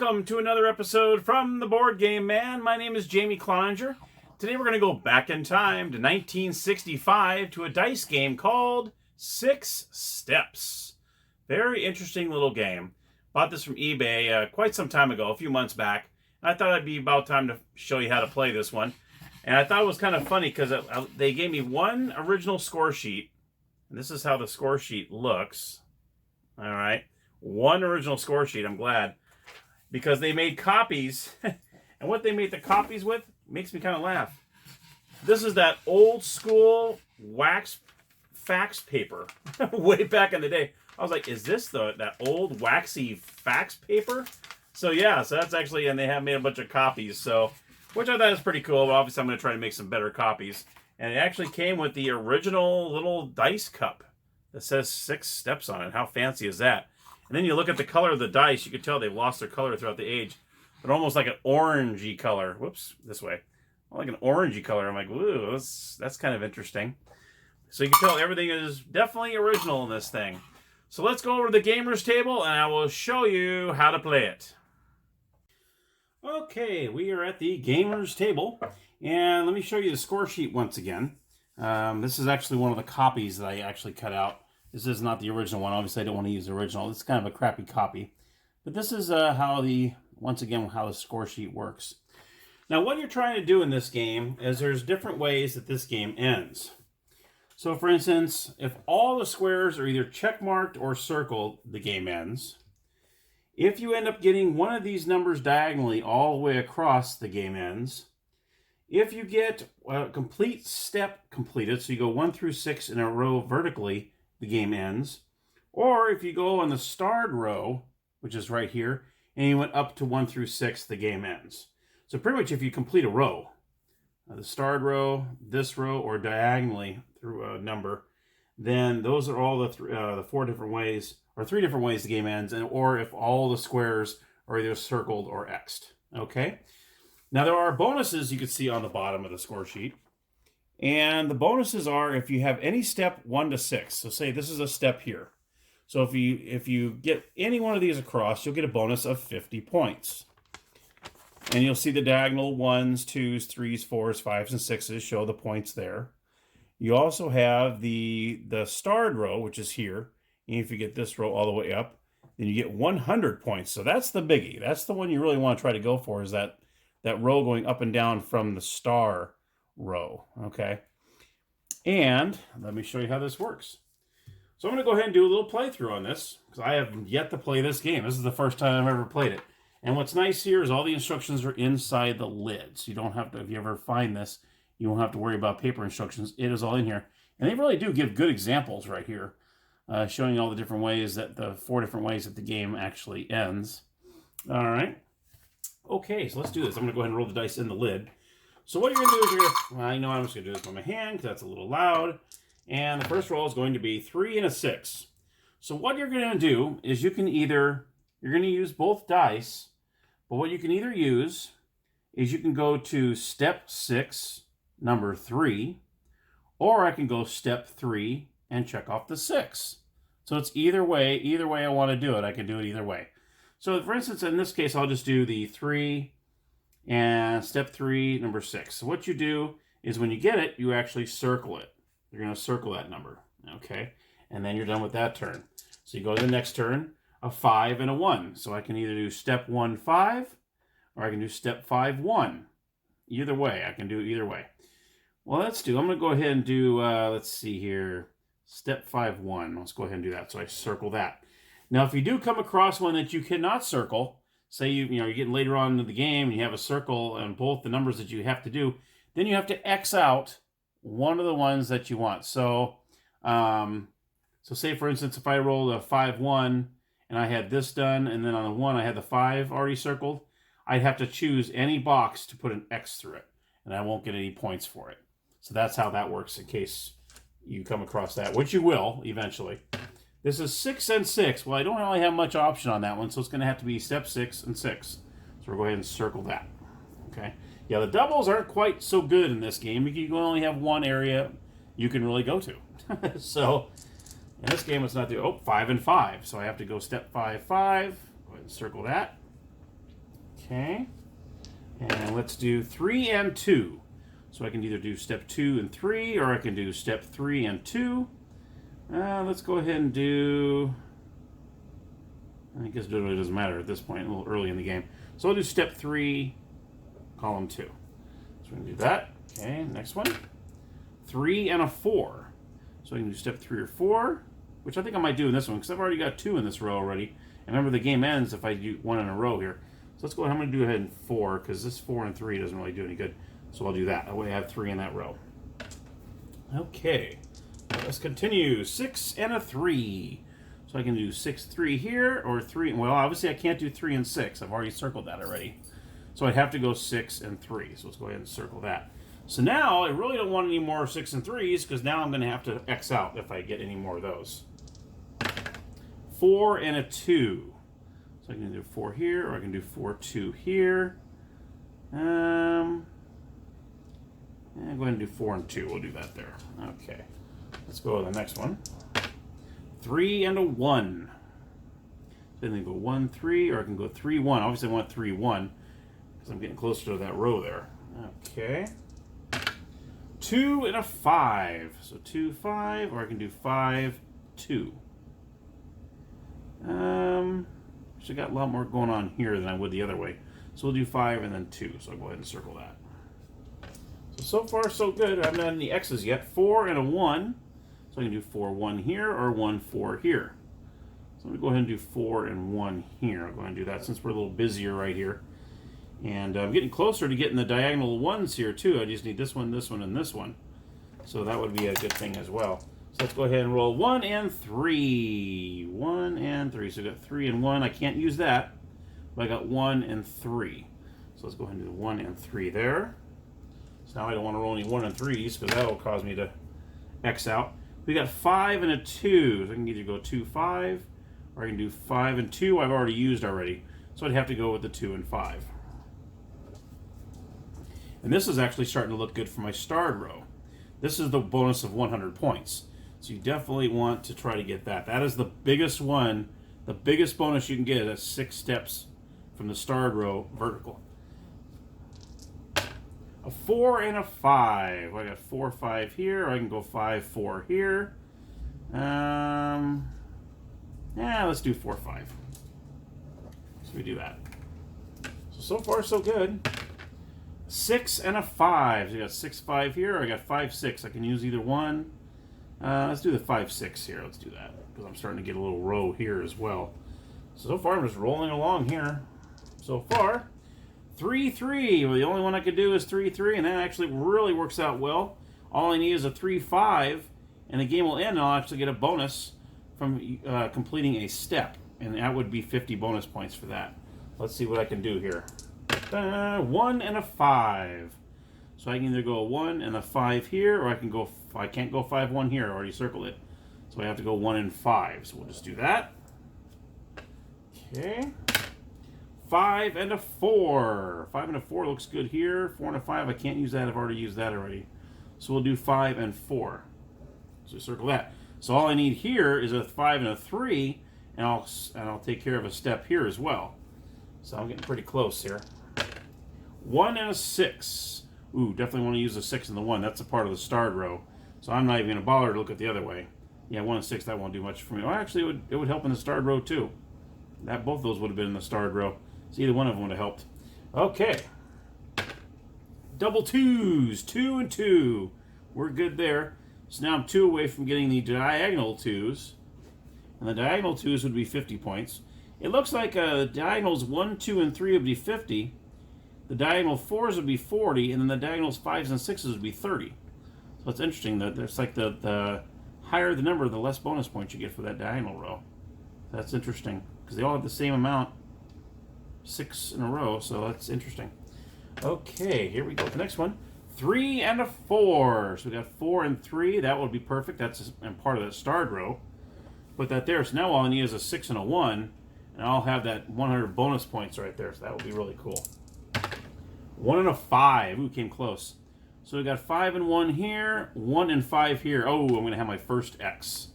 welcome to another episode from the Board Game Man. My name is Jamie Cloninger. Today we're going to go back in time to 1965 to a dice game called Six Steps. Very interesting little game. Bought this from eBay quite some time ago, a few months back. I thought it'd be about time to show you how to play this one. And I thought it was kind of funny because they gave me one original score sheet. And this is how the score sheet looks. All right. One original score sheet, I'm glad. Because they made copies. And what they made the copies with makes me kind of laugh. This is that old school wax fax paper. Way back in the day. I was like, is this that old waxy fax paper? So yeah, so that's actually, and they have made a bunch of copies. So, which I thought is pretty cool. But obviously I'm going to try to make some better copies. And it actually came with the original little dice cup that says 6 steps on it. How fancy is that? And then you look at the color of the dice, you can tell they've lost their color throughout the age. They're almost like an orangey color. Whoops, this way. Like an orangey color. I'm like, ooh, that's kind of interesting. So you can tell everything is definitely original in this thing. So let's go over to the gamer's table and I will show you how to play it. Okay, we are at the gamer's table. And let me show you the score sheet once again. This is actually one of the copies that I actually cut out. This is not the original one. Obviously, I don't want to use the original. It's kind of a crappy copy. But this is once again, how the score sheet works. Now, what you're trying to do in this game is there's different ways that this game ends. So, for instance, if all the squares are either check marked or circled, the game ends. If you end up getting one of these numbers diagonally all the way across, the game ends. If you get a complete step completed, so you go 1 through 6 in a row vertically, the game ends. Or if you go on the starred row, which is right here, and you went up to 1 through 6, the game ends. So pretty much if you complete a row, the starred row, this row, or diagonally through a number, then those are all the 4 different ways, or 3 different ways the game ends, or if all the squares are either circled or X'd. Okay? Now there are bonuses you can see on the bottom of the score sheet. And the bonuses are if you have any step 1 to 6. So say this is a step here. So if you get any one of these across, you'll get a bonus of 50 points. And you'll see the diagonal 1s, 2s, 3s, 4s, 5s, and 6s show the points there. You also have the starred row, which is here. And if you get this row all the way up, then you get 100 points. So that's the biggie. That's the one you really want to try to go for, is that row going up and down from the star row. Okay. And let me show you how this works. So I'm going to go ahead and do a little playthrough on this, because I have yet to play this game. This is the first time I've ever played it. And what's nice here is all the instructions are inside the lid. So you don't have to, if you ever find this, you won't have to worry about paper instructions. It is all in here. And they really do give good examples right here, showing all the different ways the 4 different ways that the game actually ends. All right. Okay, so let's do this. I'm going to go ahead and roll the dice in the lid. So what you're going to do is I know I'm just going to do this by my hand because that's a little loud. And the first roll is going to be 3 and a 6. So what you're going to do is you're going to use both dice, but what you can either use is you can go to step 6, number 3, or I can go step 3 and check off the 6. So it's either way I want to do it, I can do it either way. So for instance, in this case, I'll just do the 3 and step 3, number 6. So what you do is when you get it, you actually circle it. You're going to circle that number, okay? And then you're done with that turn. So you go to the next turn, a 5 and a 1. So I can either do step 1, 5, or I can do step 5, 1. Either way, I can do it either way. Well, I'm going to go ahead and do, let's see here, step 5, 1. Let's go ahead and do that. So I circle that. Now, if you do come across one that you cannot circle, say you're getting later on in the game and you have a circle on both the numbers that you have to do, then you have to X out one of the ones that you want. So, say for instance, if I rolled a 5, 1 and I had this done, and then on the 1 I had the 5 already circled, I'd have to choose any box to put an X through it, and I won't get any points for it. So that's how that works in case you come across that, which you will eventually. This is 6 and 6. Well, I don't really have much option on that one, so it's going to have to be step 6 and 6. So we'll go ahead and circle that. Okay. Yeah, the doubles aren't quite so good in this game. You can only have one area you can really go to. So in this game, it's not the 5 and 5. So I have to go step 5, 5. Go ahead and circle that. Okay. And let's do 3 and 2. So I can either do step 2 and 3, or I can do step 3 and 2. Let's go ahead and do... I guess it really doesn't matter at this point, a little early in the game. So I'll do step 3, column 2. So we're going to do that. Okay, next one. 3 and a 4. So I can do step 3 or 4, which I think I might do in this one, because I've already got 2 in this row already. And remember, the game ends if I do 1 in a row here. So let's go ahead. I'm going to do ahead in 4, because this 4 and 3 doesn't really do any good. So I'll do that. That way I have 3 in that row. Okay. Let's continue. 6 and a 3. So I can do 6, 3 here, or 3. Well, obviously I can't do 3 and 6. I've already circled that already. So I'd have to go 6 and 3. So let's go ahead and circle that. So now I really don't want any more 6 and 3s, because now I'm going to have to X out if I get any more of those. 4 and a 2. So I can do 4 here, or I can do 4, 2 here. Go ahead and do 4 and 2. We'll do that there. Okay. Let's go to the next one. 3 and a 1. Then they go 1, 3, or I can go 3, 1. Obviously I want 3, 1, because I'm getting closer to that row there. Okay. 2 and a 5. So 2, 5, or I can do 5, 2. Actually got a lot more going on here than I would the other way. So we'll do 5 and then 2. So I'll go ahead and circle that. So far so good. I haven't had any X's yet. 4 and a 1. So I can do 4, 1 here, or 1, 4 here. So I'm going to go ahead and do 4 and 1 here. I'll go ahead and do that since we're a little busier right here. And I'm getting closer to getting the diagonal ones here too. I just need this one, and this one. So that would be a good thing as well. So let's go ahead and roll 1 and 3. 1 and 3. So I got 3 and 1. I can't use that. But I got 1 and 3. So let's go ahead and do 1 and 3 there. So now I don't want to roll any 1 and 3s, because that will cause me to X out. We got 5 and a 2. So I can either go 2, 5, or I can do 5 and 2. I've already used already. So I'd have to go with the 2 and 5. And this is actually starting to look good for my starred row. This is the bonus of 100 points. So you definitely want to try to get that. That is the biggest one, the biggest bonus you can get at 6 steps from the starred row vertical. A 4 and a 5. I got 4, 5 here. I can go 5, 4 here. Yeah, let's do 4, 5. So we do that. So far so good. 6 and a 5. So you got 6, 5 here. Or I got 5, 6. I can use either one. Let's do the 5, 6 here. Let's do that, because I'm starting to get a little row here as well. So far I'm just rolling along here. So far. 3, 3. Well, the only one I could do is 3, 3, and that actually really works out well. All I need is a 3, 5, and the game will end, and I'll actually get a bonus from completing a step, and that would be 50 bonus points for that. Let's see what I can do here. 1 and a 5. So I can either go a 1 and a 5 here, or I can go. I can't go 5, 1 here. I already circled it, so I have to go 1 and 5. So we'll just do that. Okay. 5 and a 4. 5 and a 4 looks good here. 4 and a 5, I can't use that. I've already used that already. So we'll do 5 and 4. So circle that. So all I need here is a 5 and a 3, and I'll take care of a step here as well. So I'm getting pretty close here. 1 and a 6. Ooh, definitely want to use the 6 and the 1. That's a part of the starred row. So I'm not even going to bother to look at the other way. Yeah, 1 and 6, that won't do much for me. Well, actually, it would help in the starred row too. Both of those would have been in the starred row. So either one of them would have helped. Okay. Double 2s. 2 and 2. We're good there. So now I'm 2 away from getting the diagonal 2s. And the diagonal 2s would be 50 points. It looks like the diagonals 1, 2, and 3 would be 50. The diagonal 4s would be 40. And then the diagonals 5s and 6s would be 30. So it's interesting that there's like the higher the number, the less bonus points you get for that diagonal row. That's interesting, because they all have the same amount. 6 in a row, so that's interesting. Okay, here we go. The next one. 3 and a 4. So we got 4 and 3. That would be perfect. That's part of that starred row. Put that there. So now all I need is a 6 and a 1, and I'll have that 100 bonus points right there. So that would be really cool. 1 and a 5. Ooh, came close. So we got 5 and 1 here, 1 and 5 here. Oh, I'm going to have my first X,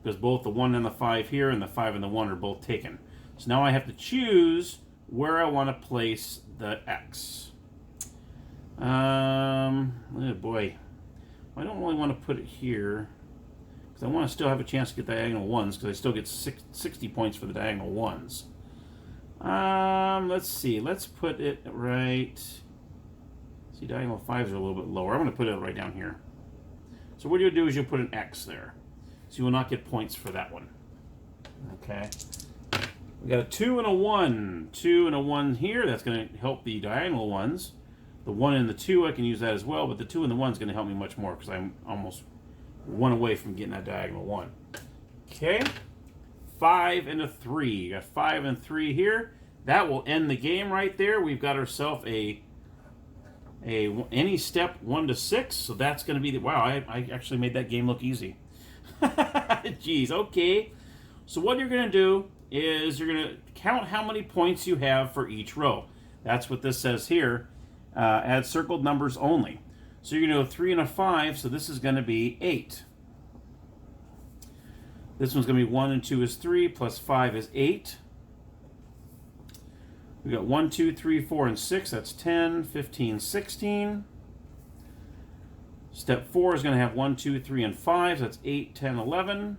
because both the 1 and the 5 here and the 5 and the 1 are both taken. So now I have to choose where I want to place the X. Oh boy. I don't really want to put it here because I want to still have a chance to get diagonal ones because I still get 60 points for the diagonal ones. Let's see. Let's put it right. See, diagonal 5s are a little bit lower. I'm going to put it right down here. So what you'll do is you'll put an X there. So you will not get points for that one. Okay. We got a 2 and a 1. 2 and a 1 here. That's going to help the diagonal ones. The 1 and the 2, I can use that as well, but the 2 and the 1 is going to help me much more because I'm almost 1 away from getting that diagonal 1. Okay. 5 and a 3. You got 5 and 3 here. That will end the game right there. We've got ourselves a any step 1 to 6. So that's going to be the wow. I actually made that game look easy. Jeez. Okay. So what you're going to do is you're going to count how many points you have for each row. That's what this says here. Add circled numbers only. So you're going to go 3 and a 5. So this is going to be 8. This one's going to be 1 and 2 is 3, plus 5 is 8. We got 1, 2, 3, 4, and 6. That's 10, 15, 16. Step 4 is going to have 1, 2, 3, and 5. That's 8, 10, 11.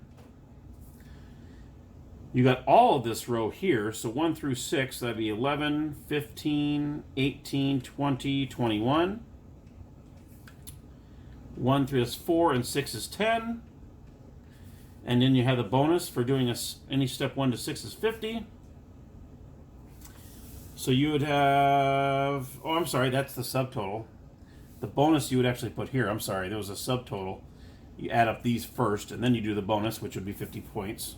You got all of this row here. So 1 through 6, that'd be 11, 15, 18, 20, 21. 1 through 4 and 6 is 10. And then you have the bonus for doing any step 1 to 6 is 50. So you would have, oh, I'm sorry, that's the subtotal. The bonus you would actually put here. I'm sorry, there was a subtotal. You add up these first, and then you do the bonus, which would be 50 points.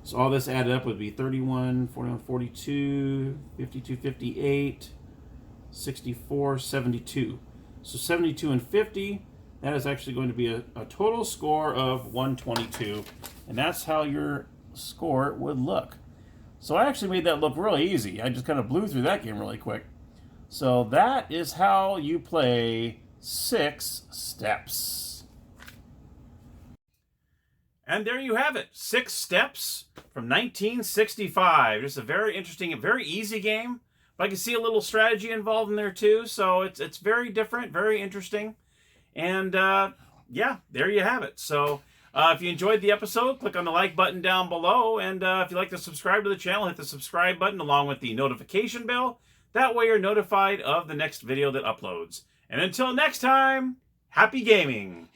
So all this added up would be 31, 41, 42, 52, 58, 64, 72. So 72 and 50. That is actually going to be a total score of 122. And that's how your score would look. So I actually made that look really easy. I just kind of blew through that game really quick. So that is how you play 6 steps. And there you have it. 6 steps from 1965. Just a very interesting and very easy game. But I can see a little strategy involved in there too. So it's very different, very interesting. And yeah, there you have it. So if you enjoyed the episode, click on the like button down below. And if you'd like to subscribe to the channel, hit the subscribe button along with the notification bell. That way you're notified of the next video that uploads. And until next time, happy gaming!